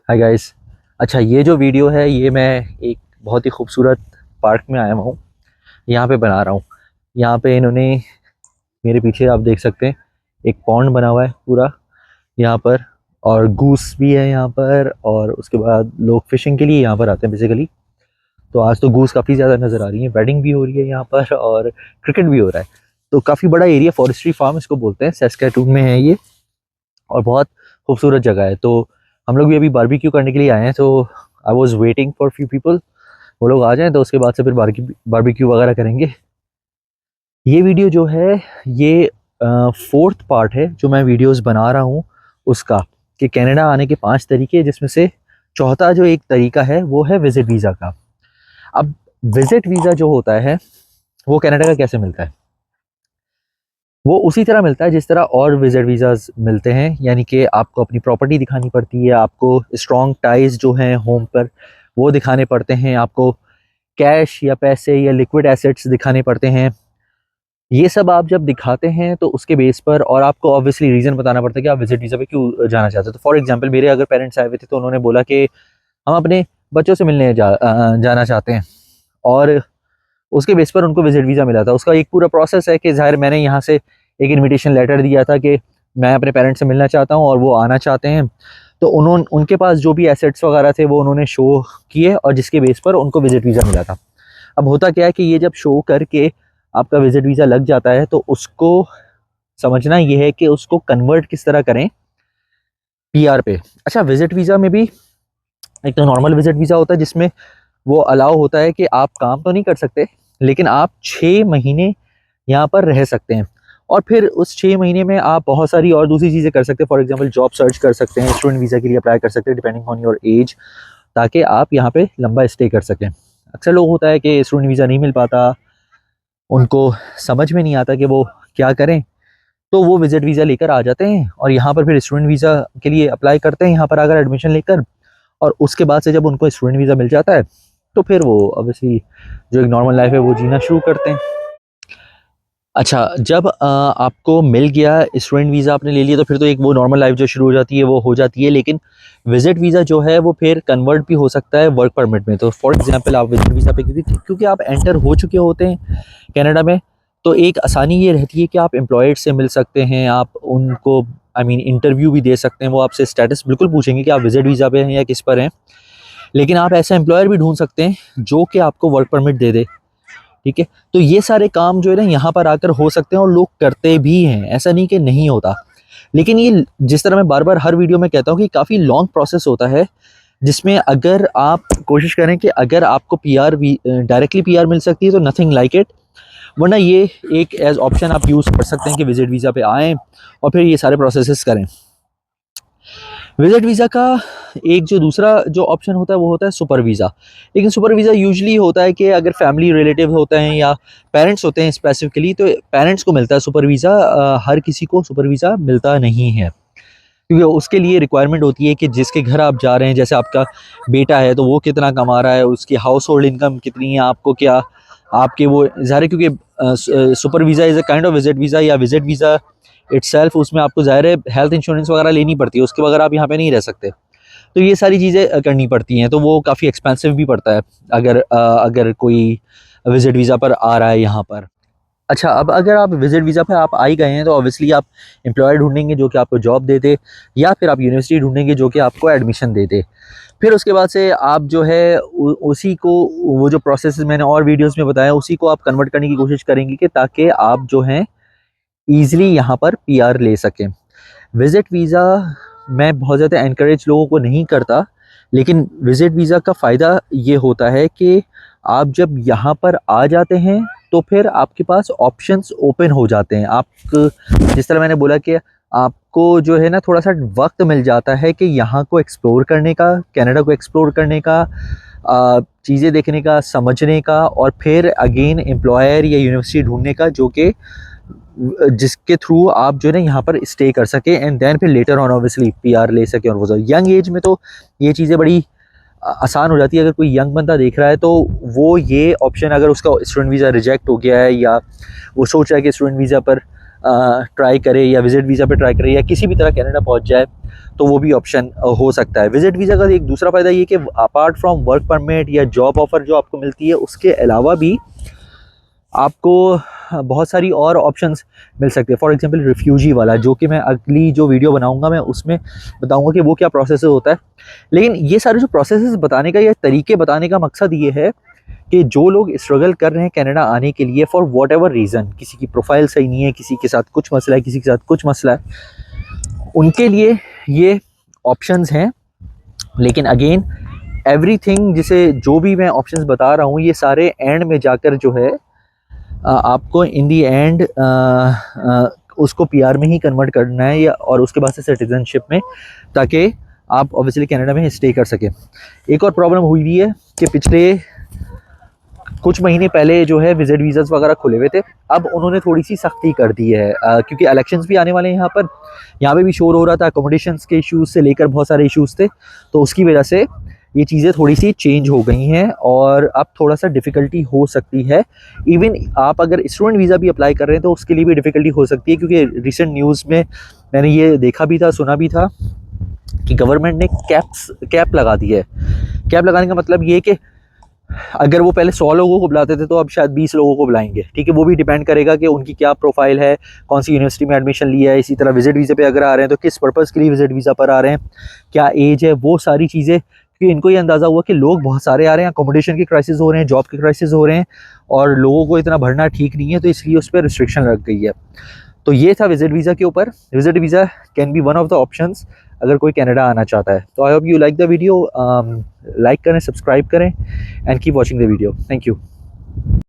Hi guys. अच्छा, ये जो वीडियो है ये मैं एक बहुत ही खूबसूरत पार्क में आया हूँ, यहाँ पे बना रहा हूँ। यहाँ पे इन्होंने मेरे पीछे आप देख सकते हैं एक पॉन्ड बना हुआ है पूरा यहाँ पर, और गूस भी है यहाँ पर, और उसके बाद लोग फिशिंग के लिए यहाँ पर आते हैं बेसिकली। तो आज तो गूस काफ़ी ज़्यादा नज़र आ रही है, वेडिंग भी हो रही है यहाँ पर और क्रिकेट भी हो रहा है। तो काफ़ी बड़ा एरिया, फॉरेस्ट्री फार्म इसको बोलते हैं, सैस्कैटून में है ये, और बहुत खूबसूरत जगह है। तो हम लोग भी अभी बारबेक्यू करने के लिए आए हैं, तो I was waiting for few people, वो लोग आ जाएं तो उसके बाद से फिर बारबेक्यू वगैरह करेंगे। ये वीडियो जो है ये फोर्थ पार्ट है जो मैं वीडियोस बना रहा हूँ उसका, कि कनाडा आने के 5 तरीके, जिसमें से चौथा जो एक तरीका है वो है विजिट वीज़ा का। अब विजिट वीज़ा जो होता है वो कनाडा का कैसे मिलता है? वो उसी तरह मिलता है जिस तरह और विजिट वीज़ाज मिलते हैं, यानी कि आपको अपनी प्रॉपर्टी दिखानी पड़ती है, आपको स्ट्रॉन्ग टाइज जो हैं होम पर वो दिखाने पड़ते हैं, आपको कैश या पैसे या लिक्विड एसेट्स दिखाने पड़ते हैं। ये सब आप जब दिखाते हैं तो उसके बेस पर, और आपको ऑब्वियसली रीज़न बताना पड़ता है कि आप विजिट वीज़ा पे क्यों जाना चाहते हो। तो फॉर एग्जांपल मेरे अगर पेरेंट्स आए हुए थे तो उन्होंने बोला कि हम अपने बच्चों से मिलने जाना चाहते हैं, और उसके बेस पर उनको विजिट वीज़ा मिला था। उसका एक पूरा प्रोसेस है कि ज़ाहिर मैंने यहाँ से एक इनविटेशन लेटर दिया था कि मैं अपने पेरेंट्स से मिलना चाहता हूँ और वो आना चाहते हैं। तो उनके पास जो भी एसेट्स वगैरह थे वो उन्होंने शो किए, और जिसके बेस पर उनको विजिट वीज़ा मिला था। अब होता क्या है कि ये जब शो करके आपका विजिट वीज़ा लग जाता है तो उसको समझना ये है कि उसको कन्वर्ट किस तरह करें पीआर पे। अच्छा, विजिट वीज़ा में भी एक तो नॉर्मल विजिट वीज़ा होता है जिसमें वो अलाउ होता है कि आप काम तो नहीं कर सकते, लेकिन आप 6 महीने यहाँ पर रह सकते हैं, और फिर उस 6 महीने में आप बहुत सारी और दूसरी चीज़ें कर सकते हैं। फॉर एग्जांपल जॉब सर्च कर सकते हैं, स्टूडेंट वीज़ा के लिए अप्लाई कर सकते हैं डिपेंडिंग ऑन योर एज, ताकि आप यहाँ पे लंबा स्टे कर सकें। अक्सर लोग होता है कि स्टूडेंट वीज़ा नहीं मिल पाता, उनको समझ में नहीं आता कि वो क्या करें, तो वो विजिट वीज़ा लेकर आ जाते हैं और यहाँ पर फिर स्टूडेंट वीज़ा के लिए अप्लाई करते हैं यहाँ पर आकर एडमिशन लेकर, और उसके बाद से जब उनको स्टूडेंट वीज़ा मिल जाता है तो फिर वो ऑब्वियसली जो एक नॉर्मल लाइफ है वो जीना शुरू करते हैं। अच्छा, जब आपको मिल गया स्टूडेंट वीज़ा आपने ले लिया तो फिर तो एक वो नॉर्मल लाइफ जो शुरू हो जाती है वो हो जाती है, लेकिन विजिट वीज़ा जो है वो फिर कन्वर्ट भी हो सकता है वर्क परमिट में। तो फॉर एग्जांपल आप विजिट वीज़ा पे क्योंकि आप एंटर हो चुके होते हैं कनाडा में, तो एक आसानी ये रहती है कि आप एम्प्लॉयर से मिल सकते हैं, आप उनको इंटरव्यू भी दे सकते हैं। वो आपसे स्टेटस बिल्कुल पूछेंगे कि आप विजिट वीज़ा पे हैं या किस पर हैं, लेकिन आप ऐसा एम्प्लॉयर भी ढूंढ सकते हैं जो कि आपको वर्क परमिट दे दे। ठीक है, तो ये सारे काम जो है ना यहाँ पर आकर हो सकते हैं, और लोग करते भी हैं, ऐसा नहीं कि नहीं होता। लेकिन ये जिस तरह मैं बार बार हर वीडियो में कहता हूँ कि काफ़ी लॉन्ग प्रोसेस होता है, जिसमें अगर आप कोशिश करें कि अगर आपको पीआर डायरेक्टली पीआर मिल सकती है तो नथिंग लाइक इट, वरना ये एक एज ऑप्शन आप यूज़ कर सकते हैं कि विजिट वीज़ा पे आएँ और फिर ये सारे प्रोसेस करें। विजिट वीज़ा का एक जो दूसरा जो ऑप्शन होता है वो होता है सुपर वीज़ा। लेकिन सुपर वीज़ा यूजुअली होता है कि अगर फैमिली रिलेटिव होते हैं या पेरेंट्स होते हैं स्पेसिफिकली, तो पेरेंट्स को मिलता है सुपर वीज़ा। हर किसी को सुपर वीज़ा मिलता नहीं है, क्योंकि उसके लिए रिक्वायरमेंट होती है कि जिसके घर आप जा रहे हैं, जैसे आपका बेटा है तो वो कितना कमा रहा है, उसकी हाउस होल्ड इनकम कितनी है, आपको क्या आपके वो ज़ाहिर है, क्योंकि super visa is a kind of visit visa या विजिट वीज़ा इटसेल्फ, उसमें आपको ज़ाहिर है हेल्थ इंश्योरेंस वगैरह लेनी पड़ती है, उसके बगैर आप यहाँ पे नहीं रह सकते। तो ये सारी चीज़ें करनी पड़ती हैं, तो वो काफ़ी एक्सपेंसिव भी पड़ता है अगर कोई विजिट वीज़ा पर आ रहा है यहाँ पर। अच्छा, अब अगर आप विजिट वीज़ा पे आप आ ही गए हैं तो ऑब्वियसली आप एम्प्लॉयर ढूंढेंगे जो कि आपको जॉब दे दे, या फिर आप यूनिवर्सिटी ढूंढेंगे जो कि आपको एडमिशन दे दे। फिर उसके बाद से आप जो है उसी को, वो जो प्रोसेस मैंने और वीडियोस में बताया, उसी को आप कन्वर्ट करने की कोशिश करेंगे कि ताकि आप जो हैं ईज़िली यहाँ पर पीआर ले सकें। विजिट वीज़ा मैं बहुत ज़्यादा एनकरेज लोगों को नहीं करता, लेकिन विजिट वीज़ा का फ़ायदा ये होता है कि आप जब यहाँ पर आ जाते हैं तो फिर आपके पास ऑप्शंस ओपन हो जाते हैं। आप, जिस तरह मैंने बोला कि आपको जो है ना थोड़ा सा वक्त मिल जाता है कि यहाँ को एक्सप्लोर करने का, कनाडा को एक्सप्लोर करने का, चीज़ें देखने का, समझने का, और फिर अगेन एम्प्लॉयर या यूनिवर्सिटी ढूंढने का जो कि जिसके थ्रू आप जो है ना यहाँ पर स्टे कर सके, एंड देन फिर लेटर ऑन ऑब्वियसली पीआर ले सके। और वो यंग एज में तो ये चीज़ें बड़ी आसान हो जाती है। अगर कोई यंग बंदा देख रहा है तो वो ये ऑप्शन, अगर उसका स्टूडेंट वीज़ा रिजेक्ट हो गया है या वो सोच रहा है कि स्टूडेंट वीज़ा पर ट्राई करे या विजिट वीज़ा पे ट्राई करे या किसी भी तरह कनाडा पहुंच जाए, तो वो भी ऑप्शन हो सकता है। विजिट वीज़ा का एक दूसरा फ़ायदा ये कि अपार्ट फ्रॉम वर्क परमिट या जॉब ऑफ़र जो आपको मिलती है, उसके अलावा भी आपको बहुत सारी और ऑप्शंस मिल सकते हैं। फॉर एग्जांपल रिफ्यूजी वाला, जो कि मैं अगली जो वीडियो बनाऊंगा मैं उसमें बताऊंगा कि वो क्या प्रोसेस होता है। लेकिन ये सारे जो प्रोसेस बताने का या तरीके बताने का मकसद ये है कि जो लोग स्ट्रगल कर रहे हैं कनाडा आने के लिए फॉर वॉट एवर रीज़न, किसी की प्रोफाइल सही नहीं है, किसी के साथ कुछ मसला है, किसी के साथ कुछ मसला है, उनके लिए ये ऑप्शंस हैं। लेकिन अगेन एवरीथिंग, जिसे जो भी मैं ऑप्शंस बता रहा हूँ, ये सारे एंड में जाकर जो है आपको इन दी एंड उसको पीआर में ही कन्वर्ट करना है, या और उसके बाद से सिटीजनशिप में, ताकि आप ऑब्वियसली कनाडा में स्टे कर सकें। एक और प्रॉब्लम हुई हुई है कि पिछले कुछ महीने पहले जो है विजिट वीज़ास वगैरह खुले हुए थे, अब उन्होंने थोड़ी सी सख्ती कर दी है क्योंकि इलेक्शंस भी आने वाले हैं यहाँ पे भी शोर हो रहा था, अकोमोडेशंस के इश्यूज़ से लेकर बहुत सारे इश्यूज़ थे, तो उसकी वजह से ये चीज़ें थोड़ी सी चेंज हो गई हैं और अब थोड़ा सा डिफ़िकल्टी हो सकती है। इवन आप अगर स्टूडेंट वीज़ा भी अप्लाई कर रहे हैं तो उसके लिए भी डिफ़िकल्टी हो सकती है, क्योंकि रिसेंट न्यूज़ में मैंने ये देखा भी था, सुना भी था कि गवर्नमेंट ने कैप लगा दी है। कैप लगाने का मतलब ये कि अगर वो पहले 100 लोगों को बुलाते थे तो अब शायद 20 लोगों को बुलाएंगे। ठीक है, वो भी डिपेंड करेगा कि उनकी क्या प्रोफाइल है, कौन सी यूनिवर्सिटी में एडमिशन लिया है। इसी तरह विजिट वीज़ा पे अगर आ रहे हैं तो किस पर्पज़ के लिए विजिट वीज़ा पर आ रहे हैं, क्या एज है, वो सारी चीज़ें। क्योंकि इनको ये अंदाज़ा हुआ कि लोग बहुत सारे आ रहे हैं, अकोमोडेशन के क्राइसिस हो रहे हैं, जॉब के क्राइसिस हो रहे हैं, और लोगों को इतना भरना ठीक नहीं है, तो इसलिए उस पर रिस्ट्रिक्शन लग गई है। तो ये था विजिट वीज़ा के ऊपर। Visit visa can be one of the options अगर कोई कनाडा आना चाहता है। तो I hope you like the video, like करें, सब्सक्राइब करें and keep watching the video. Thank you.